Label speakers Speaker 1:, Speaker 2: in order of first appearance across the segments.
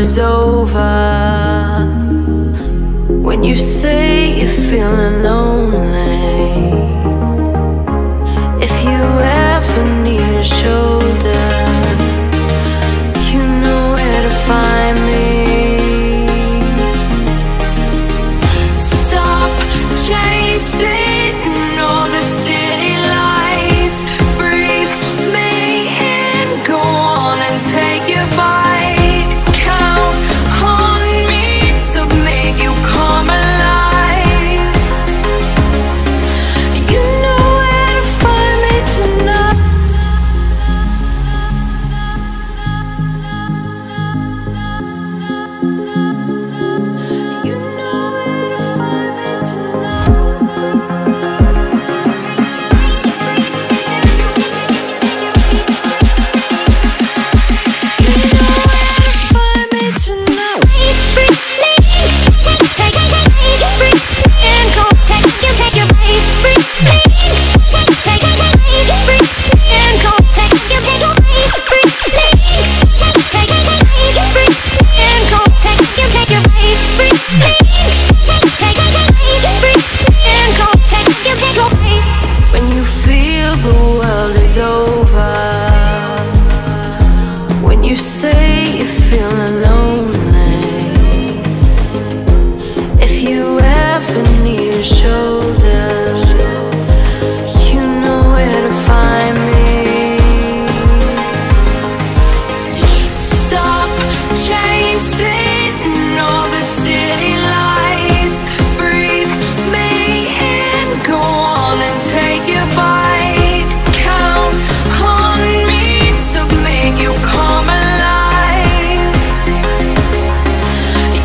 Speaker 1: is over. When you say you're feeling lonely, if you ever need a shoulder, you know where to find me. Stop chasing all the city lights. Breathe me in, go on and take your bite. Count on me to make you come alive. You know where to find me tonight. You know where to find me when you feel the world is over. When you say you're feeling lonely, if you ever need a shoulder, you know where to find me. Stop chasing all the city lights. Breathe me in, go on and take your bite. Count on me to make you come alive.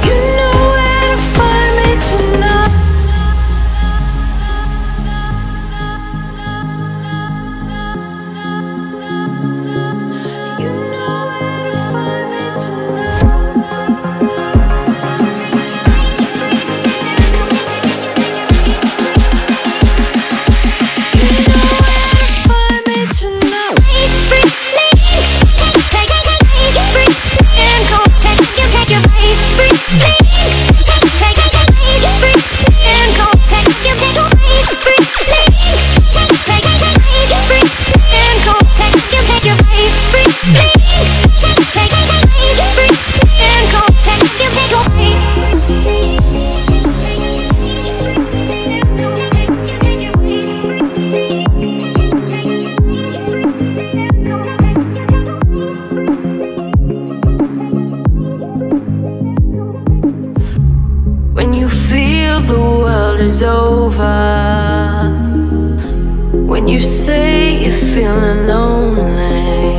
Speaker 1: You know where to find me tonight. You know where to find me tonight. You know where to find me tonight. When you feel the world is over, when you say you're feeling lonely,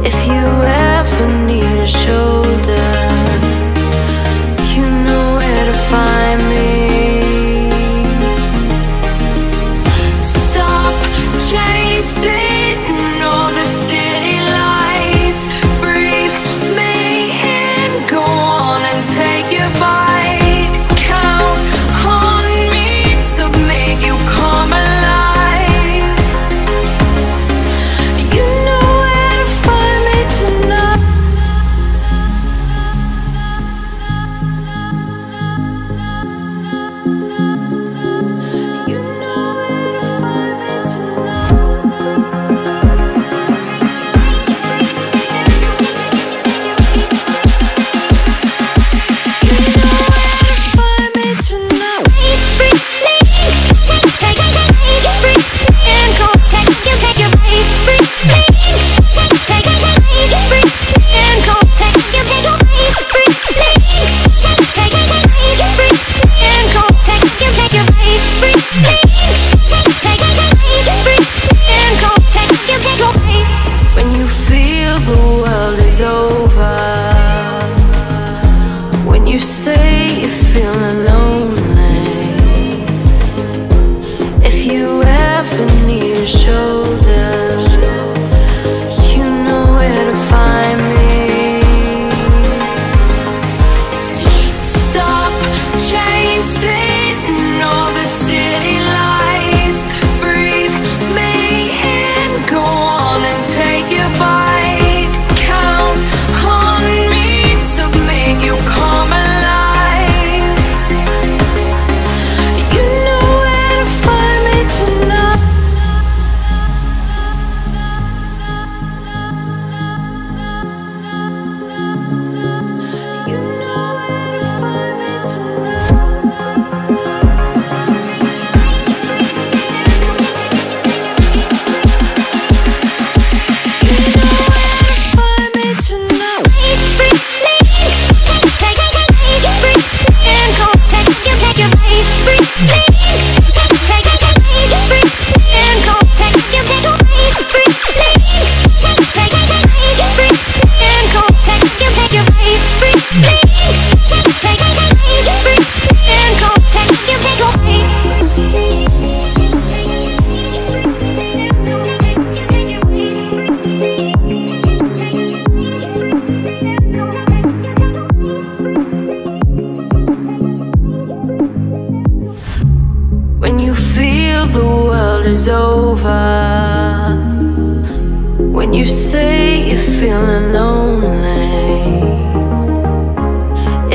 Speaker 1: if you ever need a shoulder, you know where to find me. Stop chasing all the city lights. Breathe me in, go on and take your bite. Count on me to make you come alive. over. When you say you're feeling lonely,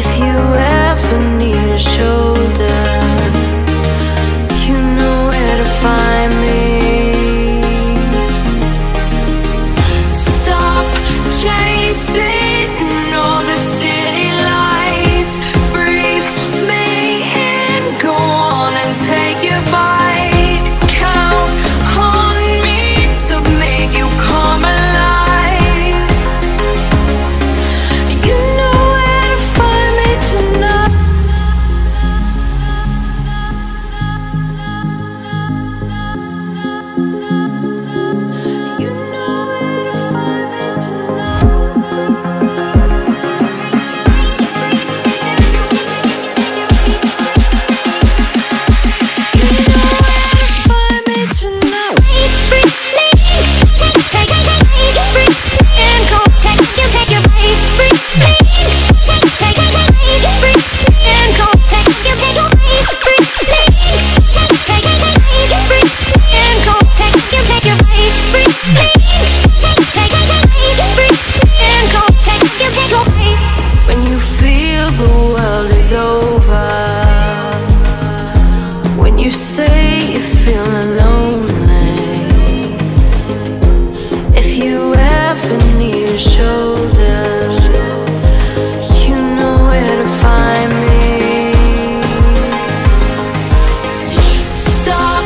Speaker 1: if you ever need a shoulder, you know where to find me. Stop chasing all the city lights. Breathe me in, go on and take your bite. Count on me to make you come alive. You know where to find me tonight. You know where to find me tonight. When you feel the world is over, when you say you're feeling lonely, if you ever need a shoulder, you know where to find me. Stop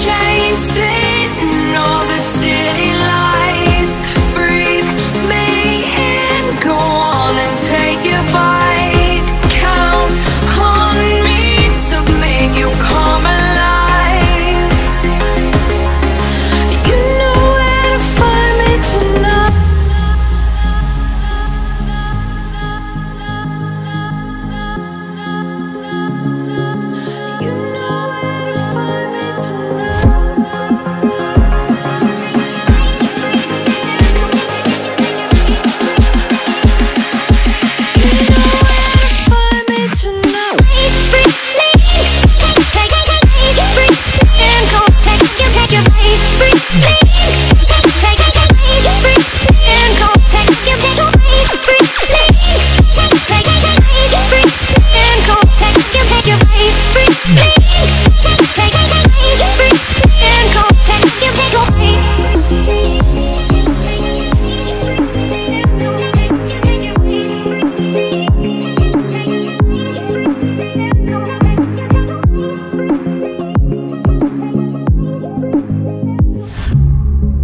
Speaker 1: chasing all the city lights. Breathe me in, go on and take your bite. Count on me to make you come alive. You know where to find me tonight. You know where to find me tonight. You know where to find me tonight.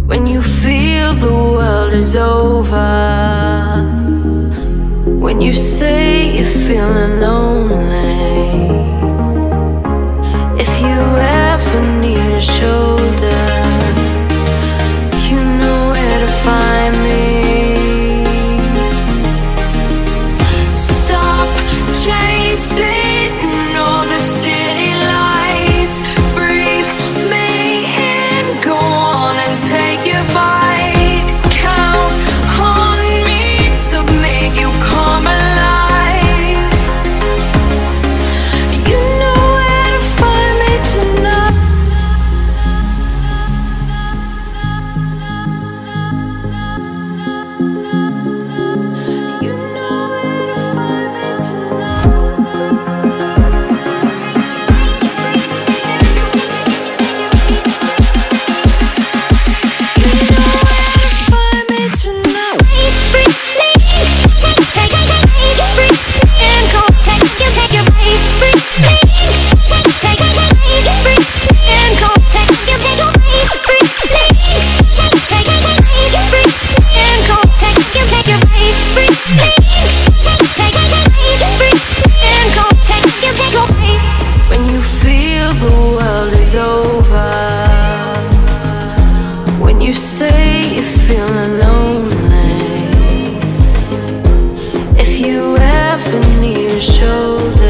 Speaker 1: When you feel the world is over, when you say you're feeling lonely, if you ever need a shoulder, you know where to find me. Stop chasing all the city lights. Breathe me in, go on and take your bite. Count on me to make you come alive. You know where to find me tonight. You know where to find me tonight. You know where to find me tonight. When you feel the world is over, when you say you're feeling lonely, if you ever need a shoulder,